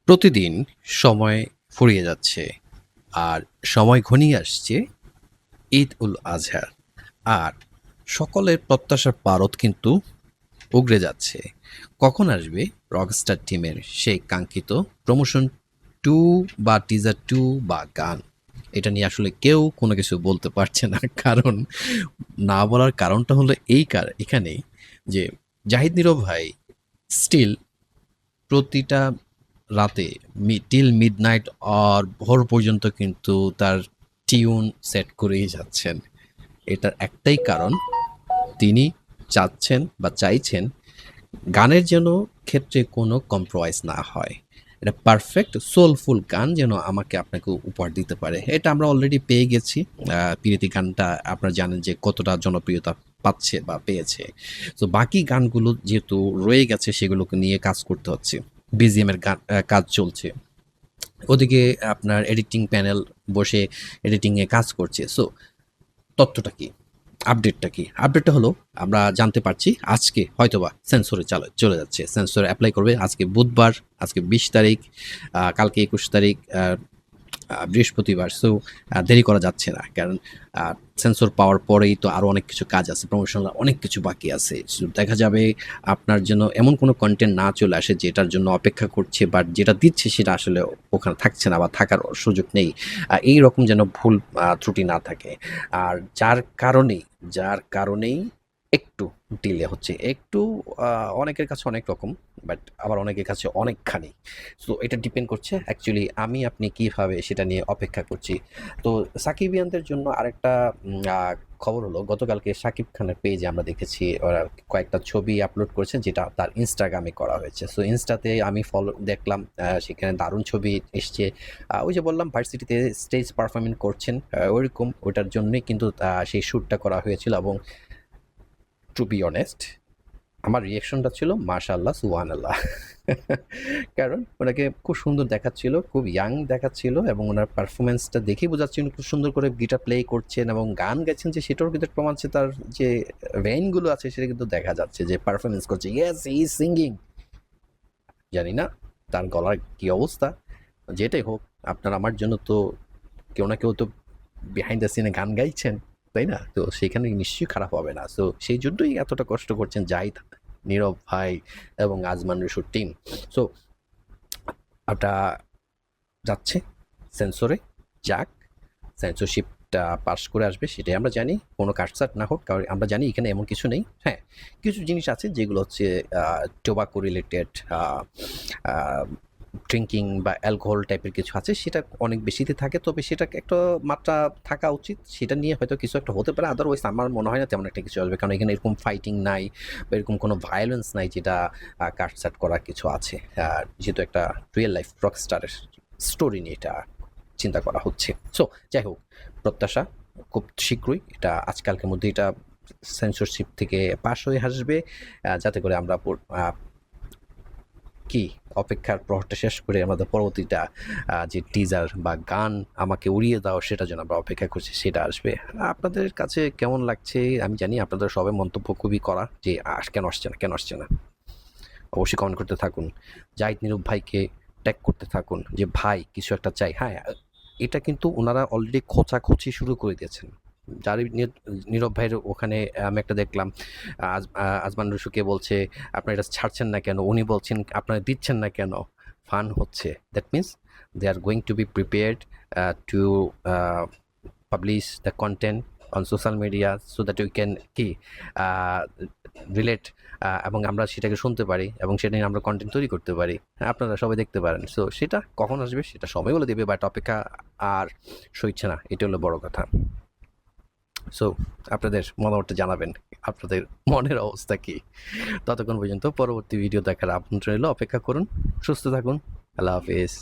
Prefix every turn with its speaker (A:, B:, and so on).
A: প্রতিদিন সময় ফুরিয়ে যাচ্ছে আর সময় ঘনিয়ে আসছে ঈদ উল আজহার। আর সকলের প্রত্যাশার পারদ কিন্তু উগড়ে যাচ্ছে। কখন আসবে রকস্টার টিমের সেই কাঙ্ক্ষিত প্রমোশন টু বা টিজার টু বা গান? এটা নিয়ে আসলে কেউ কোনো কিছু বলতে পারছে না। কারণ না বলার কারণটা হলো এখানেই যে জাহিদ নীরব ভাই স্টিল প্রতিটা রাতে টিল মিডনাইট আর ভোর পর্যন্ত কিন্তু তার টিউন সেট করেই যাচ্ছেন। এটার একটাই কারণ, তিনি চাচ্ছেন বা চাইছেন গানের যেন ক্ষেত্রে কোনো কম্প্রোমাইজ না হয়। এটা পারফেক্ট সোলফুল গান যেন আমাকে আপনাকে উপহার দিতে পারে। এটা আমরা অলরেডি পেয়ে গেছি। পিরিতি গানটা আপনারা জানেন যে কতটা জনপ্রিয়তা পাচ্ছে বা পেয়েছে। তো বাকি গানগুলো যেহেতু রয়ে গেছে সেগুলোকে নিয়ে কাজ করতে হচ্ছে। বিজিএম এর কাজ চলছে। ওদিকে আপনার এডিটিং প্যানেল বসে এডিটিং এ কাজ করছে। সো তথ্যটা কি? আপডেটটা কি? আপডেটটা হলো আমরা জানতে পারছি আজকে হয়তোবা সেন্সরে চলে যাচ্ছে। সেন্সরে এপ্লাই করবে আজকে বুধবার, আজকে ২০ তারিখ, কালকে ২১ তারিখ, বৃহস্পতিবার। সো দেরি করা যাচ্ছে না। কারণ সেন্সর পাওয়ার পরেই তো আরো অনেক কিছু কাজ আছে। প্রমোশনাল অনেক কিছু বাকি আছে। সো দেখা যাবে আপনার জন্য এমন কোনো কনটেন্ট না চলে আসে যেটার জন্য অপেক্ষা করছে, বাট যেটা দিচ্ছে সেটা আসলে ওখানে থাকছে না বা থাকার সুযোগ নেই। এইরকম যেন ভুল ত্রুটি না থাকে। আর যার কারণেই একটু ডিলে হচ্ছে। একটু অনেকের কাছে অনেক রকম, বাট আবার অনেকের কাছে অনেকখানি। সো এটা ডিপেন্ড করছে অ্যাকচুয়ালি আপনি কিভাবে সেটা নিয়ে অপেক্ষা করছি। তো সাকিবিয়ানদের জন্য আরেকটা খবর হলো, গতকালকে শাকিব খানের পেজে আমরা দেখেছি ওরা কয়েকটা ছবি আপলোড করেছে যেটা তার ইনস্টাগ্রামে করা হয়েছে। সো ইনস্টাতে আমি দেখলাম, সেখানে দারুণ ছবি এসছে। ওই যে বললাম ভার্সিটিতে স্টেজ পারফরমেন্স করছেন, ওইরকম ওটার জন্যই কিন্তু সেই শ্যুটটা করা হয়েছিল। এবং টু বি অনেস্ট, আমার রিঅ্যাকশনটা ছিল মাশাআল্লাহ, সুবহানাল্লাহ। কারণ ওনাকে খুব সুন্দর দেখাচ্ছিল, খুব ইয়াং দেখাচ্ছিল এবং ওনার পারফরম্যান্সটা দেখেই বোঝাচ্ছিল উনি খুব সুন্দর করে গিটার প্লে করছেন এবং গান গাইছেন, যে সেটারও কিন্তু প্রমাণ আছে, তার যে ভেইনগুলো আছে সেটা কিন্তু দেখা যাচ্ছে যে পারফরম্যান্স করছে। Yes, he is singing. জানি না তার গলার কি অবস্থা। যেটাই হোক, আপনার আমার জন্য তো কেউ না কেউ তো বিহাইন্ড দ্য সিনে গান গাইছেন, তাই না? তো সেখানে নিশ্চয়ই খারাপ হবে না। সো সেই জন্যই এতটা কষ্ট করছেন জাহিদ, নীরব ভাই এবং আজমান রুশুর টিম। সো ওটা যাচ্ছে সেন্সরে, যাক, সেন্সরশিপটা পাস করে আসবে সেটাই আমরা জানি। কোনো কাটছাঁট না হোক, কারণ আমরা জানি এখানে এমন কিছু নেই। হ্যাঁ, কিছু জিনিস আছে যেগুলো হচ্ছে টোবাকো রিলেটেড, ড্রিঙ্কিং বা অ্যালকোহল টাইপের কিছু আছে, সেটা অনেক বেশিতে থাকে। তবে সেটা একটা মাত্রা থাকা উচিত। সেটা নিয়ে হয়তো কিছু একটা হতে পারে। আদারওয়াইজ আমার মনে হয় না তেমন একটা কিছু আসবে। কারণ এখানে এরকম ফাইটিং নাই বা এরকম কোনো ভায়োলেন্স নাই যেটা কাটছাঁট করার কিছু আছে। যেহেতু একটা রিয়েল লাইফ রকস্টারের স্টোরি নিয়ে এটা চিন্তা করা হচ্ছে। সো যাই হোক, প্রত্যাশা খুব শীঘ্রই এটা আজকালকের মধ্যে এটা সেন্সরশিপ থেকে পাস হয়ে আসবে, যাতে করে আমরা কি অপেক্ষার প্রহরটা শেষ করে আমাদের পরবর্তীটা যে টিজার বা গান আমাকে উড়িয়ে দাও সেটা যেন আমরা অপেক্ষা করছি সেটা আসবে। আপনাদের কাছে কেমন লাগছে? আমি জানি আপনাদের সবাই মন্তব্য খুবই করা যে কেন আসছে না, কেন আসছে না? অবশ্যই কমেন্ট করতে থাকুন। জাহিদ নীরব ভাইকে ট্যাগ করতে থাকুন যে ভাই কিছু একটা চাই। হ্যাঁ, এটা কিন্তু ওনারা অলরেডি খোঁচাখুচি শুরু করে দিয়েছেন। যার নীরব ভাইয়ের ওখানে আমি একটা দেখলাম, আজমান রুশুকে বলছে আপনারা এটা ছাড়ছেন না কেন? উনি বলছেন আপনারা দিচ্ছেন না কেন? ফান হচ্ছে। That means they are going to be prepared to publish the content on social media so that we can uh, relate, এবং আমরা সেটাকে শুনতে পারি এবং সেটা নিয়ে আমরা কন্টেন্ট তৈরি করতে পারি। হ্যাঁ, আপনারা সবাই দেখতে পারেন। সো সেটা কখন আসবে সেটা সময় বলে দেবে, বাট অপেক্ষা আর সইছে না। এটা হলো বড় কথা। সো আপনাদের মতামতটা জানাবেন। আপনাদের মনের অবস্থা কি? ততক্ষণ পর্যন্ত পরবর্তী ভিডিও দেখার আমন্ত্রণ রইল। অপেক্ষা করুন। সুস্থ থাকুন। আল্লাহ হাফেজ।